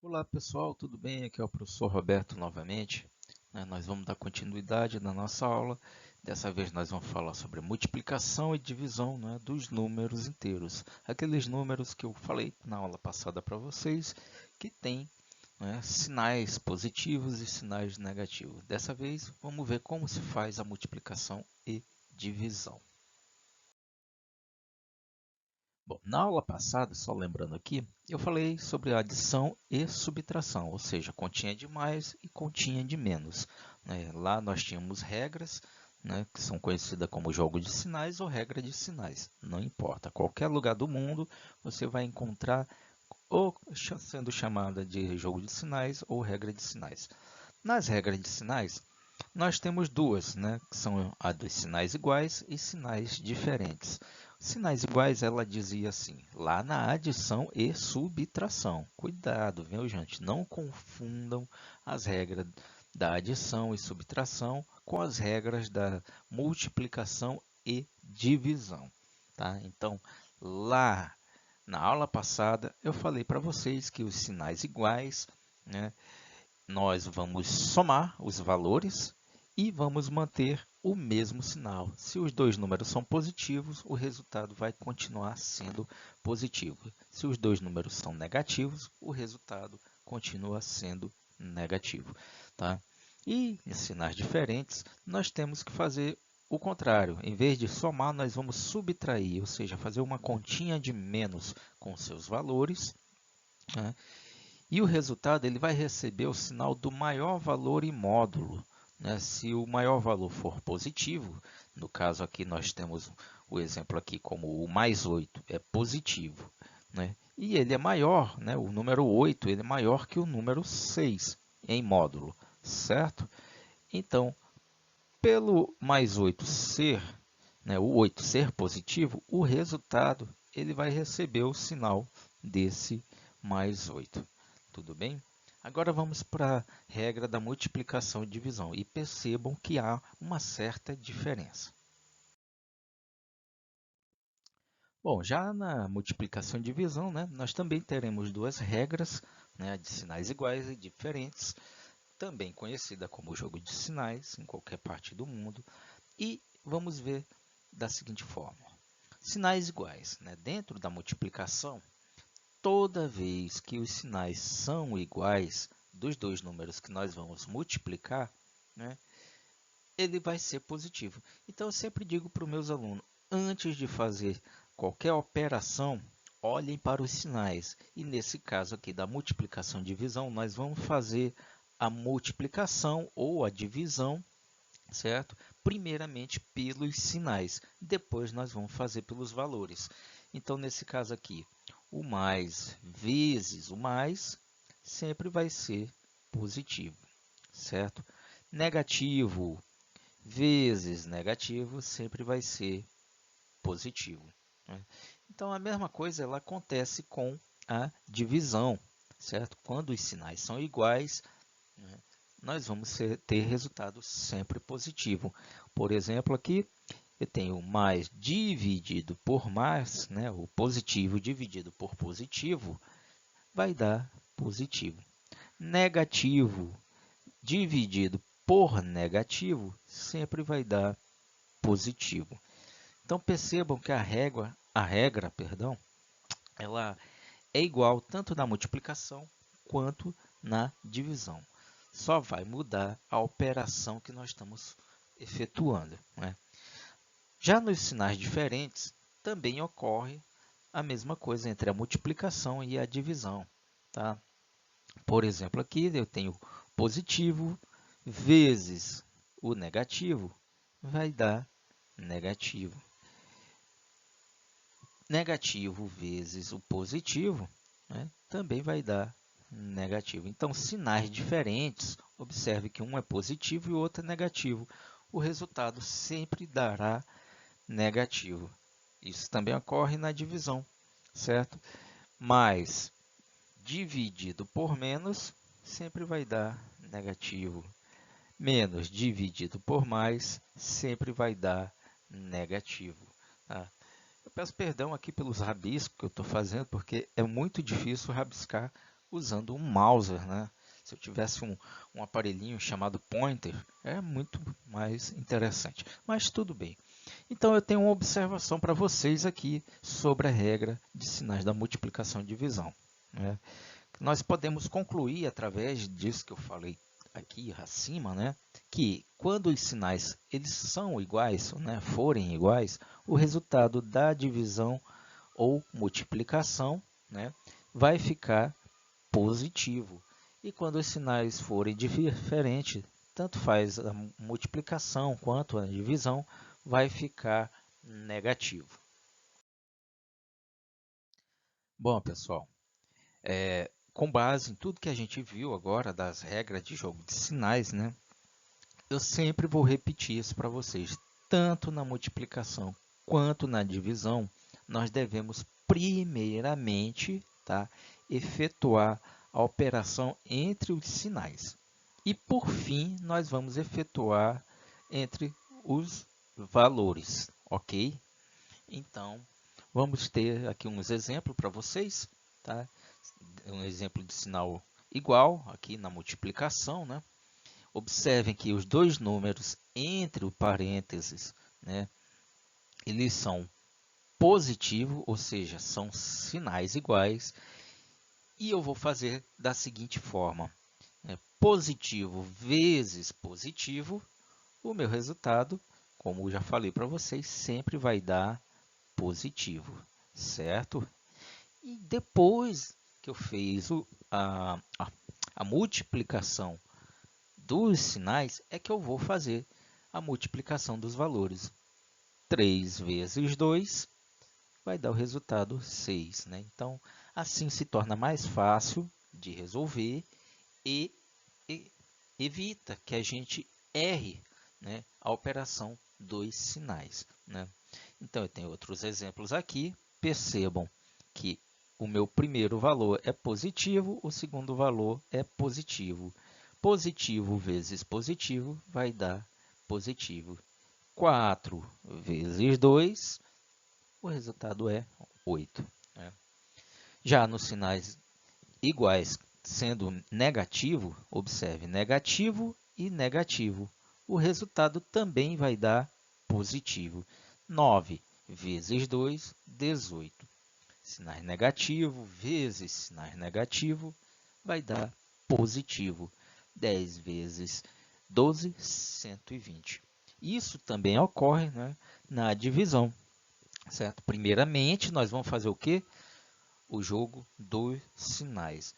Olá pessoal, tudo bem? Aqui é o professor Roberto novamente. Nós vamos dar continuidade na nossa aula. Dessa vez nós vamos falar sobre multiplicação e divisão, dos números inteiros. Aqueles números que eu falei na aula passada para vocês, que têm, sinais positivos e sinais negativos. Dessa vez vamos ver como se faz a multiplicação e divisão. Bom, na aula passada, só lembrando aqui, eu falei sobre adição e subtração, ou seja, continha de mais e continha de menos. Lá nós tínhamos regras, que são conhecidas como jogo de sinais ou regra de sinais. Não importa, qualquer lugar do mundo você vai encontrar ou sendo chamada de jogo de sinais ou regra de sinais. Nas regras de sinais, nós temos duas, que são a dos sinais iguais e sinais diferentes. Sinais iguais, ela dizia assim, lá na adição e subtração. Cuidado, viu, gente? Não confundam as regras da adição e subtração com as regras da multiplicação e divisão. Tá? Então, lá na aula passada, eu falei para vocês que os sinais iguais, nós vamos somar os valores e vamos manter o mesmo sinal. Se os dois números são positivos, o resultado vai continuar sendo positivo. Se os dois números são negativos, o resultado continua sendo negativo. Tá? E em sinais diferentes, nós temos que fazer o contrário. Em vez de somar, nós vamos subtrair, ou seja, fazer uma continha de menos com seus valores, né? E o resultado ele vai receber o sinal do maior valor em módulo. Se o maior valor for positivo, no caso aqui nós temos o exemplo aqui como o mais 8 é positivo. E ele é maior, o número 8 ele é maior que o número 6 em módulo, certo? Então, pelo mais 8 ser, o 8 ser positivo, o resultado ele vai receber o sinal desse mais 8. Tudo bem? Agora vamos para a regra da multiplicação e divisão e percebam que há uma certa diferença. Bom, já na multiplicação e divisão, nós também teremos duas regras, de sinais iguais e diferentes, também conhecida como jogo de sinais em qualquer parte do mundo, e vamos ver da seguinte forma. Sinais iguais. Dentro da multiplicação, toda vez que os sinais são iguais dos dois números que nós vamos multiplicar, ele vai ser positivo. Então, eu sempre digo para os meus alunos, antes de fazer qualquer operação, olhem para os sinais. E nesse caso aqui da multiplicação e divisão, nós vamos fazer a multiplicação ou a divisão, certo? Primeiramente pelos sinais, depois nós vamos fazer pelos valores. Então, nesse caso aqui, o mais vezes o mais sempre vai ser positivo, certo? Negativo vezes negativo sempre vai ser positivo. Então, a mesma coisa ela acontece com a divisão, certo? Quando os sinais são iguais, nós vamos ter resultado sempre positivo. Por exemplo, aqui eu tenho mais dividido por mais, o positivo dividido por positivo vai dar positivo. Negativo dividido por negativo sempre vai dar positivo. Então percebam que a regra, ela é igual tanto na multiplicação quanto na divisão. Só vai mudar a operação que nós estamos efetuando. Já nos sinais diferentes, também ocorre a mesma coisa entre a multiplicação e a divisão. Tá? Por exemplo, aqui eu tenho positivo vezes o negativo, vai dar negativo. Negativo vezes o positivo, também vai dar negativo. Então, sinais diferentes, observe que um é positivo e o outro é negativo. O resultado sempre dará negativo. Isso também ocorre na divisão, certo? Mais dividido por menos sempre vai dar negativo. Menos dividido por mais sempre vai dar negativo. Tá? Eu peço perdão aqui pelos rabiscos que eu estou fazendo, porque é muito difícil rabiscar usando um mouse, né? Se eu tivesse um aparelhinho chamado pointer, é muito mais interessante. Mas tudo bem. Então, eu tenho uma observação para vocês aqui sobre a regra de sinais da multiplicação e divisão, né? Nós podemos concluir através disso que eu falei aqui acima, né, que quando os sinais eles são iguais, né, forem iguais, o resultado da divisão ou multiplicação, né, vai ficar positivo. E quando os sinais forem diferentes, tanto faz a multiplicação quanto a divisão, vai ficar negativo. Bom, pessoal, com base em tudo que a gente viu agora das regras de jogo de sinais, né, eu sempre vou repetir isso para vocês. Tanto na multiplicação quanto na divisão, nós devemos primeiramente, tá, efetuar a operação entre os sinais. E por fim, nós vamos efetuar entre os valores, ok? Então, vamos ter aqui uns exemplos para vocês, tá? Um exemplo de sinal igual aqui na multiplicação, né? Observem que os dois números entre o parênteses, né, eles são positivos, ou seja, são sinais iguais. E eu vou fazer da seguinte forma, né, positivo vezes positivo, o meu resultado, como eu já falei para vocês, sempre vai dar positivo, certo? E depois que eu fiz a multiplicação dos sinais, é que eu vou fazer a multiplicação dos valores. 3 vezes 2 vai dar o resultado 6, né? Então, assim se torna mais fácil de resolver e, e evita que a gente erre, né, a operação dos sinais, né? Então, eu tenho outros exemplos aqui. Percebam que o meu primeiro valor é positivo, o segundo valor é positivo. Positivo vezes positivo vai dar positivo. 4 vezes 2, o resultado é 8, né? Já nos sinais iguais, sendo negativo, observe, negativo e negativo. O resultado também vai dar positivo. 9 vezes 2, 18. Sinais negativo vezes sinais negativo vai dar positivo. 10 vezes 12, 120. Isso também ocorre, né, na divisão, certo? Primeiramente, nós vamos fazer o quê? O jogo dos sinais.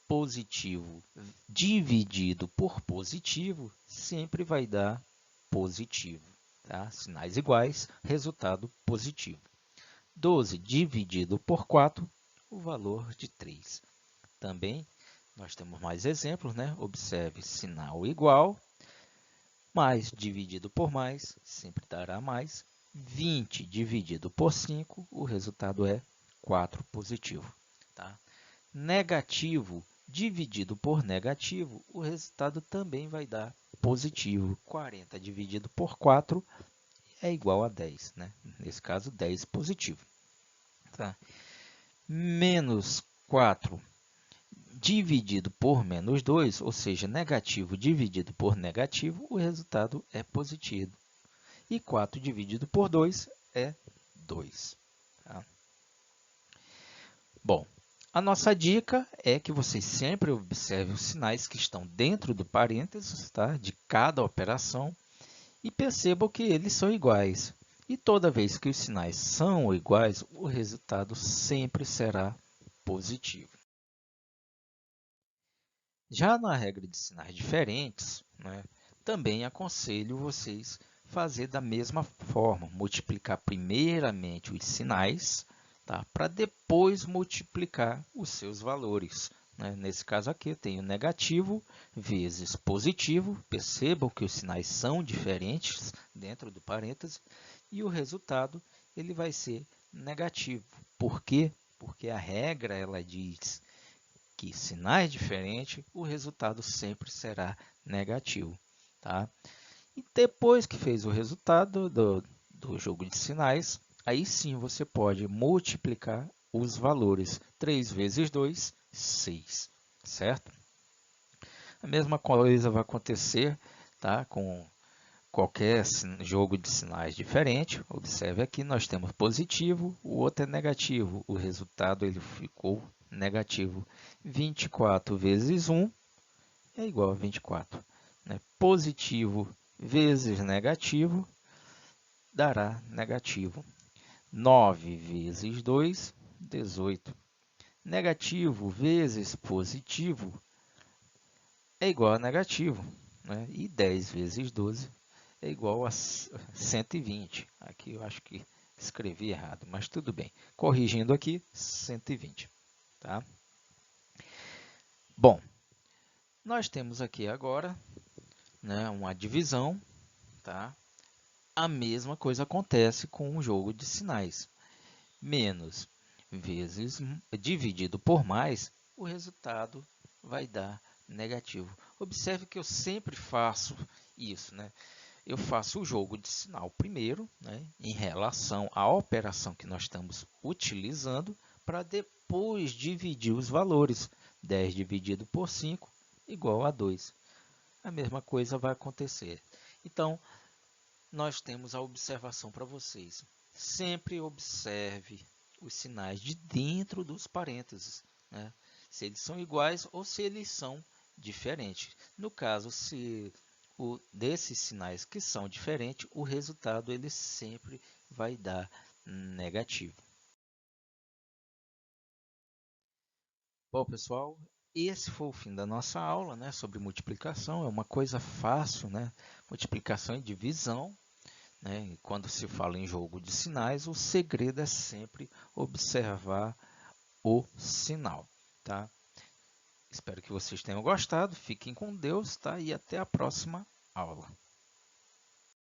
Positivo dividido por positivo sempre vai dar positivo, tá? Sinais iguais, resultado positivo. 12 dividido por 4, o valor de 3. Também nós temos mais exemplos, né? Observe sinal igual, mais dividido por mais, sempre dará mais. 20 dividido por 5, o resultado é 4 positivo, tá? Negativo dividido por negativo, o resultado também vai dar positivo. 40 dividido por 4 é igual a 10, né? Nesse caso, 10 positivo. Tá? Menos 4 dividido por menos 2, ou seja, negativo dividido por negativo, o resultado é positivo. E 4 dividido por 2 é 2. Tá? Bom, a nossa dica é que vocês sempre observem os sinais que estão dentro do parênteses, tá, de cada operação e percebam que eles são iguais. E toda vez que os sinais são iguais, o resultado sempre será positivo. Já na regra de sinais diferentes, né, também aconselho vocês fazer da mesma forma, multiplicar primeiramente os sinais, tá, para depois multiplicar os seus valores, né? Nesse caso aqui, eu tenho negativo vezes positivo. Percebam que os sinais são diferentes dentro do parêntese e o resultado ele vai ser negativo. Por quê? Porque a regra ela diz que sinais diferentes, o resultado sempre será negativo, tá? E depois que fez o resultado do jogo de sinais, aí sim você pode multiplicar os valores. 3 vezes 2, 6. certo? A mesma coisa vai acontecer, tá, com qualquer jogo de sinais diferente. Observe aqui, nós temos positivo, o outro é negativo. O resultado ele ficou negativo. 24 vezes 1 é igual a 24. Né? Positivo vezes negativo dará negativo. 9 vezes 2, 18. Negativo vezes positivo é igual a negativo. Né? E 10 vezes 12 é igual a 120. Aqui eu acho que escrevi errado, mas tudo bem. Corrigindo aqui, 120. Tá? Bom, nós temos aqui agora, né, uma divisão. Tá? A mesma coisa acontece com o jogo de sinais. Menos vezes dividido por mais, o resultado vai dar negativo. Observe que eu sempre faço isso, né? Eu faço o jogo de sinal primeiro, né, em relação à operação que nós estamos utilizando, para depois dividir os valores. 10 dividido por 5 igual a 2. A mesma coisa vai acontecer. Então, nós temos a observação para vocês. Sempre observe os sinais de dentro dos parênteses, né? Se eles são iguais ou se eles são diferentes. No caso, se desses sinais que são diferentes, o resultado ele sempre vai dar negativo. Bom, pessoal, esse foi o fim da nossa aula, né, sobre multiplicação. É uma coisa fácil, né? Multiplicação e divisão. Né? E quando se fala em jogo de sinais, o segredo é sempre observar o sinal. Tá? Espero que vocês tenham gostado. Fiquem com Deus, tá? E até a próxima aula.